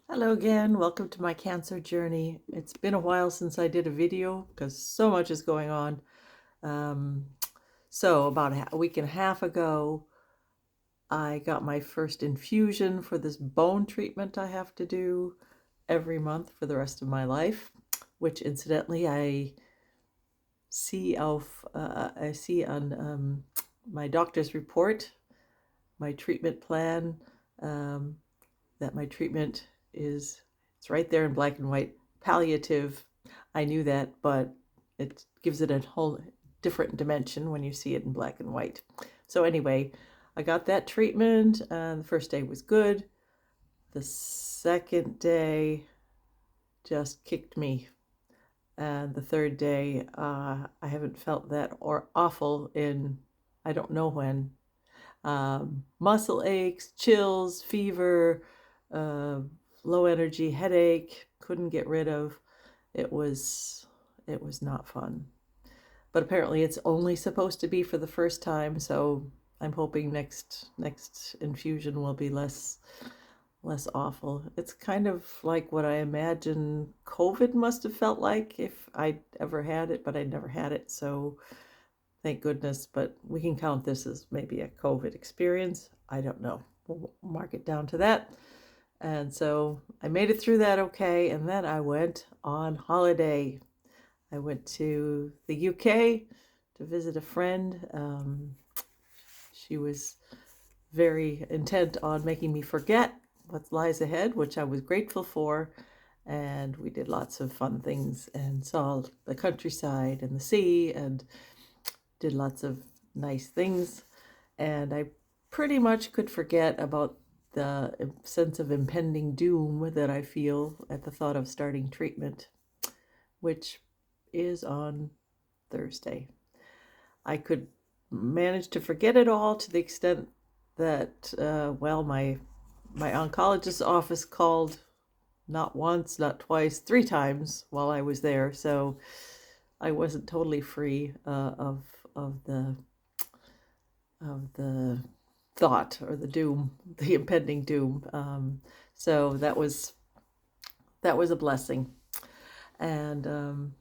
Hello again, welcome to my cancer journey. It's been a while since I did a video because so much is going on. Um, so about a week and a half ago, I got my first infusion for this bone treatment I have to do every month for the rest of my life, which incidentally I see on my doctor's report, my treatment plan, um, that my treatment it's right there in black and white, palliative. I knew that, but it gives it a whole different dimension when you see it in black and white. So anyway, I got that treatment, and the first day was good. The second day just kicked me, and the third day, I haven't felt that or awful in I don't know when. Muscle aches, chills, fever, uh, low energy, headache, couldn't get rid of. It was it was not fun. But apparently it's only supposed to be for the first time, so I'm hoping next infusion will be less awful. It's kind of like what I imagine COVID must have felt like if I'd ever had it, but I never had it, so thank goodness. But we can count this as maybe a COVID experience. I don't know. We'll mark it down to that. And so I made it through that okay. And then I went on holiday. I went to the UK to visit a friend. She was very intent on making me forget what lies ahead, which I was grateful for. And we did lots of fun things and saw the countryside and the sea and did lots of nice things. And I pretty much could forget about the sense of impending doom that I feel at the thought of starting treatment, which is on Thursday. I could manage to forget it all to the extent that, my oncologist's office called not once, not twice, three times while I was there. So I wasn't totally free of the thought or the doom, the impending doom. So that was a blessing. And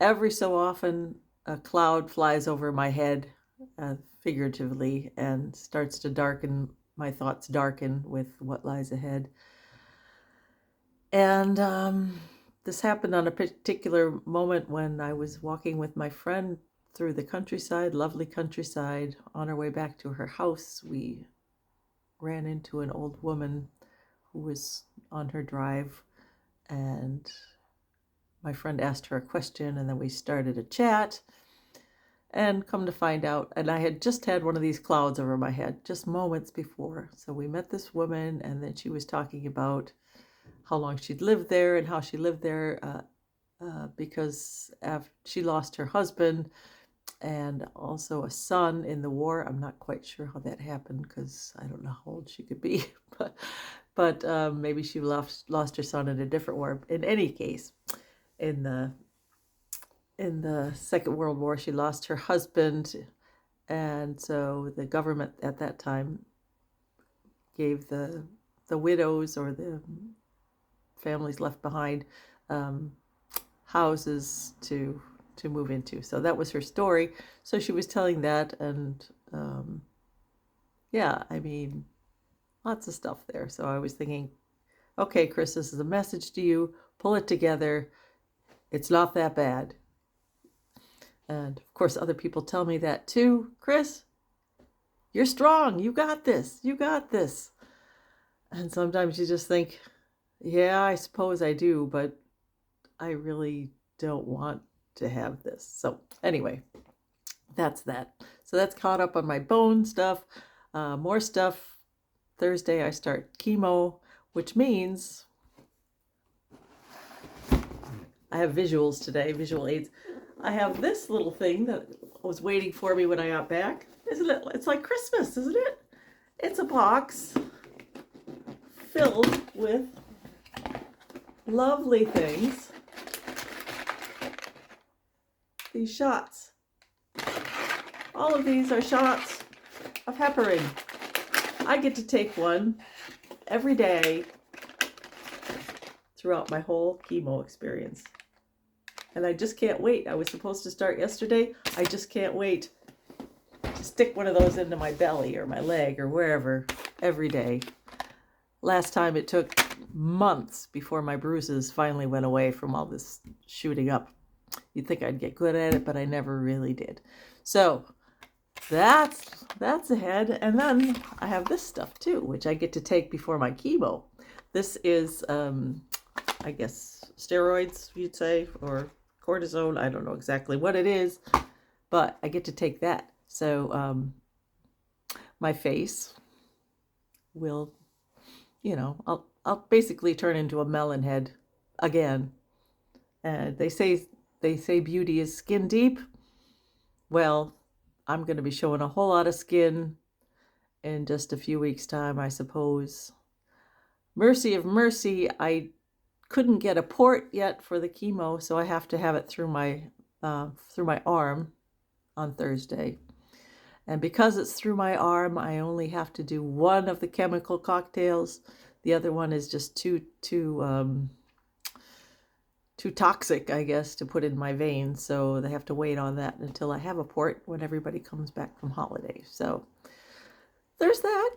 every so often, a cloud flies over my head, figuratively, and starts to darken. My thoughts darken with what lies ahead. And this happened on a particular moment when I was walking with my friend through the countryside, lovely countryside. On our way back to her house, we ran into an old woman who was on her drive, and my friend asked her a question, and then we started a chat. And come to find out, and I had just had one of these clouds over my head just moments before. So we met this woman, and then she was talking about how long she'd lived there and how she lived there because after she lost her husband and also a son in the war. I'm not quite sure how that happened because I don't know how old she could be, but maybe she lost her son in a different war. In any case, in the Second World War, she lost her husband, and so the government at that time gave the widows or the families left behind houses to move into. So that was her story. So she was telling that, and yeah, I mean, lots of stuff there. So I was thinking, okay, Chris, this is a message to you. Pull it together. It's not that bad. And of course, other people tell me that too. Chris, you're strong. You got this. You got this. And sometimes you just think, yeah, I suppose I do, but I really don't want to have this. So anyway, that's that. So that's caught up on my bone stuff. More stuff. Thursday I start chemo, which means I have visuals today, visual aids. I have this little thing that was waiting for me when I got back. Isn't it? It's like Christmas, isn't it? It's a box filled with lovely things. These shots. All of these are shots of heparin. I get to take one every day throughout my whole chemo experience. And I just can't wait. I was supposed to start yesterday. I just can't wait to stick one of those into my belly or my leg or wherever every day. Last time it took months before my bruises finally went away from all this shooting up. You'd think I'd get good at it, but I never really did. So that's ahead. And then I have this stuff too, which I get to take before my chemo. This is, I guess, steroids, you'd say, or cortisone. I don't know exactly what it is, but I get to take that. So my face will, I'll basically turn into a melon head again. And they say beauty is skin deep. Well, I'm going to be showing a whole lot of skin in just a few weeks' time, I suppose. Mercy of mercy, I couldn't get a port yet for the chemo, so I have to have it through my arm on Thursday. And because it's through my arm, I only have to do one of the chemical cocktails. The other one is just too toxic, I guess, to put in my veins. So they have to wait on that until I have a port when everybody comes back from holiday. So there's that.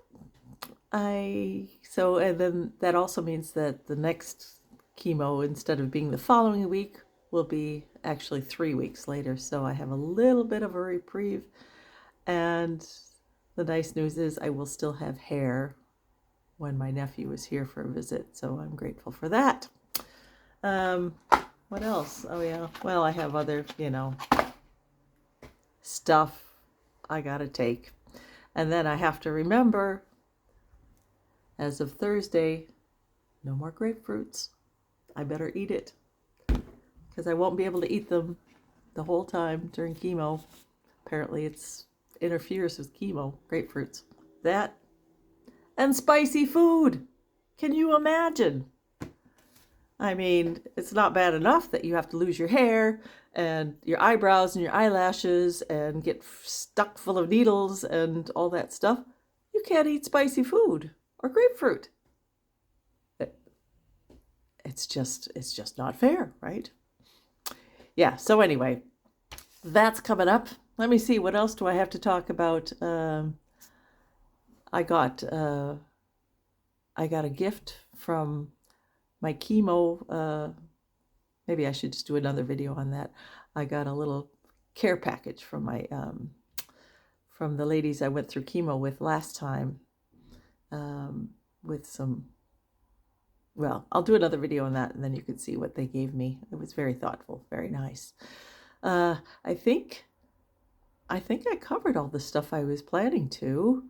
And then that also means that the next chemo, instead of being the following week, will be actually 3 weeks later. So I have a little bit of a reprieve. And the nice news is I will still have hair when my nephew is here for a visit. So I'm grateful for that. What else? Oh yeah, well, I have other, stuff I gotta take. And then I have to remember, as of Thursday, no more grapefruits. I better eat it, because I won't be able to eat them the whole time during chemo. Apparently it interferes with chemo, grapefruits. That and spicy food. Can you imagine? I mean, it's not bad enough that you have to lose your hair and your eyebrows and your eyelashes and get stuck full of needles and all that stuff. You can't eat spicy food or grapefruit. It's just not fair, right? Yeah, so anyway, that's coming up. Let me see, what else do I have to talk about? I got a gift from my chemo. Maybe I should just do another video on that. I got a little care package from my from the ladies I went through chemo with last time, with some, well, I'll do another video on that and then you can see what they gave me. It was very thoughtful, very nice. I think I covered all the stuff I was planning to.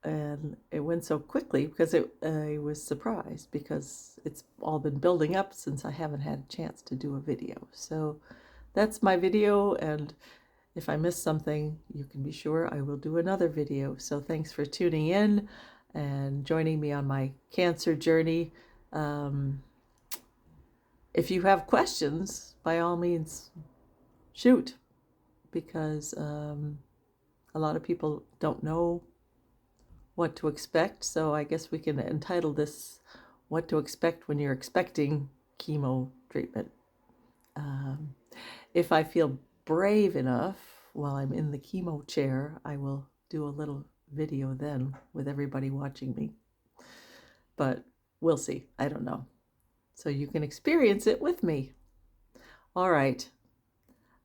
And it went so quickly because I was surprised, because it's all been building up since I haven't had a chance to do a video. So that's my video, and if I miss something, you can be sure I will do another video. So thanks for tuning in and joining me on my cancer journey. If you have questions, by all means, shoot, because a lot of people don't know what to expect. So I guess we can entitle this "What to Expect When You're Expecting Chemo Treatment." If I feel brave enough while I'm in the chemo chair, I will do a little video then with everybody watching me. But we'll see. I don't know. So you can experience it with me. All right.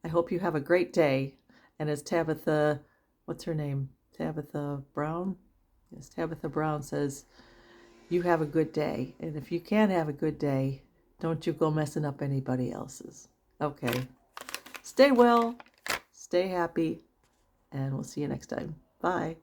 I hope you have a great day. And as Tabitha, what's her name? Tabitha Brown? Yes, Tabitha Brown says, you have a good day. And if you can't have a good day, don't you go messing up anybody else's. Okay. Stay well, stay happy, and we'll see you next time. Bye.